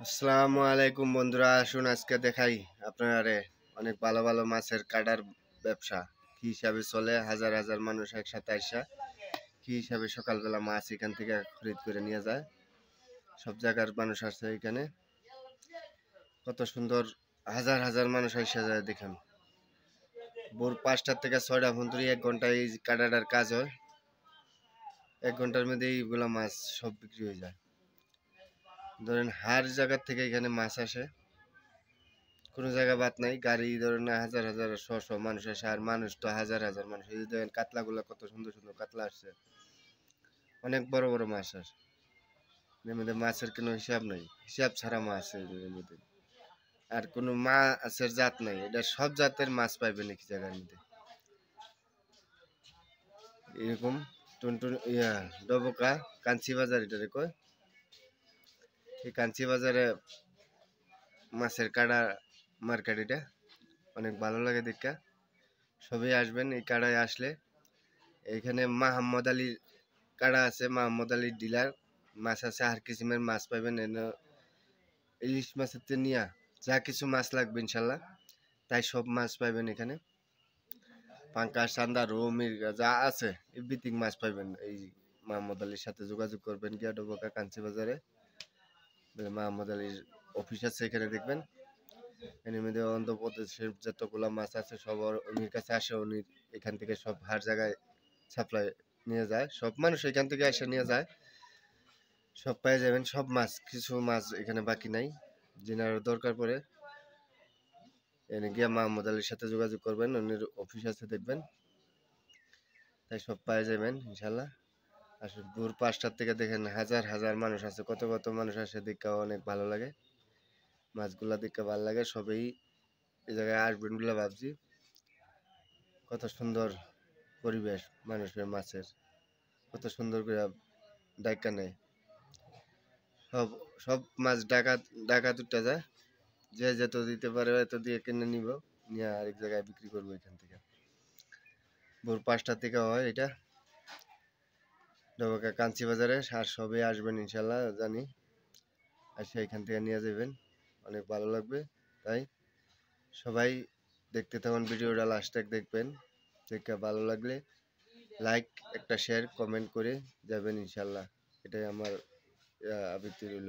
আসসালামু আলাইকুম বন্ধুরা, আসুন আজকে দেখাই আপনারে অনেক ভালো ভালো মাছের কাটার ব্যবসা কি হিসাবে চলে। হাজার হাজার মানুষ একসাথে আসা কি হিসাবে সকালবেলা মাছ এখান থেকে খরিদ করে নিয়ে যায়। সব জায়গার মানুষ আসছে এখানে, কত সুন্দর। হাজার হাজার মানুষ এসে যায় দেখেন। ভোর 5টা থেকে 6টা পর্যন্ত 1 ঘন্টা এই কাটাটার কাজ হয়। 1 ঘন্টার মধ্যে এইগুলা মাছ সব বিক্রি হয়ে যায়। ধরেন হার জায়গার থেকে এখানে মাছ আসে, কোনো জায়গা বাদ নাই। গাড়ি ধরেন হাজার হাজার শো মানুষ আসে, আর মানুষ তো হাজার হাজার মানুষ। এই যে দেখেন কাতলাগুলো, কত সুন্দর সুন্দর কাতলা আসছে, অনেক বড় বড় মাছ আসে। এর মধ্যে মাছের কোনো হিসাব নাই, হিসাব ছাড়া মাছ এর মধ্যে। আর কোনো মাছের জাত নাই, এটা সব জাতের মাছ পাইবেন এই জায়গার মধ্যে। এরকম টুনটুন ডবকা কাঞ্চি বাজার এটারে কয়। এই কাঞ্চি বাজারে মাছের কাটা মার্কেট, এটা অনেক ভালো লাগে দেখা। সবাই আসবেন এই কাড়ায় আসলে। এইখানে মাহমদ আলীর কাড়া আছে, মাহমদ আলীর ডিলার। মাছ আছে, আর কিসিমের মাছ পাইবেন এনে। ইলিশ মাছের তে নিয়া যা কিছু মাছ লাগবে ইনশাল্লাহ তাই সব মাছ পাইবেন এখানে। পাঙ্কাশ, চান্দা, রৌ, মির্গা যা আছে এভরিথিং মাছ পাইবেন। এই মাহমদ আলীর সাথে যোগাযোগ করবেন গিয়া ডোবাকা কাঞ্চি বাজারে। মাহমদ আলীর অফিস আছে এখানে, দেখবেন। এর মধ্যে অন্ধ্রপ্রদেশের যতগুলা মাছ আছে সব উনির কাছে আসে। উনি এখান থেকে সব হার জায়গায় সাপ্লাই নিয়ে যায়, সব মানুষ এখান থেকে এসে নিয়ে যায়। সব পেয়ে যাবেন, সব মাছ, কিছু মাছ এখানে বাকি নাই। যেনার দরকার পড়ে এনে গিয়ে মাহমুদ আলীর সাথে যোগাযোগ করবেন, উনির অফিস আছে দেখবেন। তাই সব পেয়ে যাবেন ইনশাল্লাহ। আসলে ভোর 5টার থেকে দেখেন হাজার হাজার মানুষ আছে, কত কত মানুষ আসে, দেখা অনেক ভালো লাগে। মাছগুলা দেখতে ভালো লাগে, সবাই এই জায়গায় আসবেন বলে ভাবছি। কত সুন্দর পরিবেশ, মানুষের মাছের কত সুন্দর করে ডাইকা নেয়। সব সব মাছ ঢাকা দুটা যায়, যে যত দিতে পারে এত দিয়ে কিনে নিব, নিয়ে আরেক জায়গায় বিক্রি করবো এখান থেকে। ভোর 5টা থেকে হয় এটা, ডবাকা কাঞ্চি বাজারে। আর সবাই আসবেন ইনশাল্লাহ জানি, আসে এখান থেকে নিয়ে যাবেন, অনেক ভালো লাগবে। তাই সবাই দেখতে থাকুন ভিডিওটা, লাস্ট তক দেখবেন। দেখে ভালো লাগলে লাইক, একটা শেয়ার, কমেন্ট করে যাবেন ইনশাল্লাহ। এটাই আমার আবৃত্তি রইল।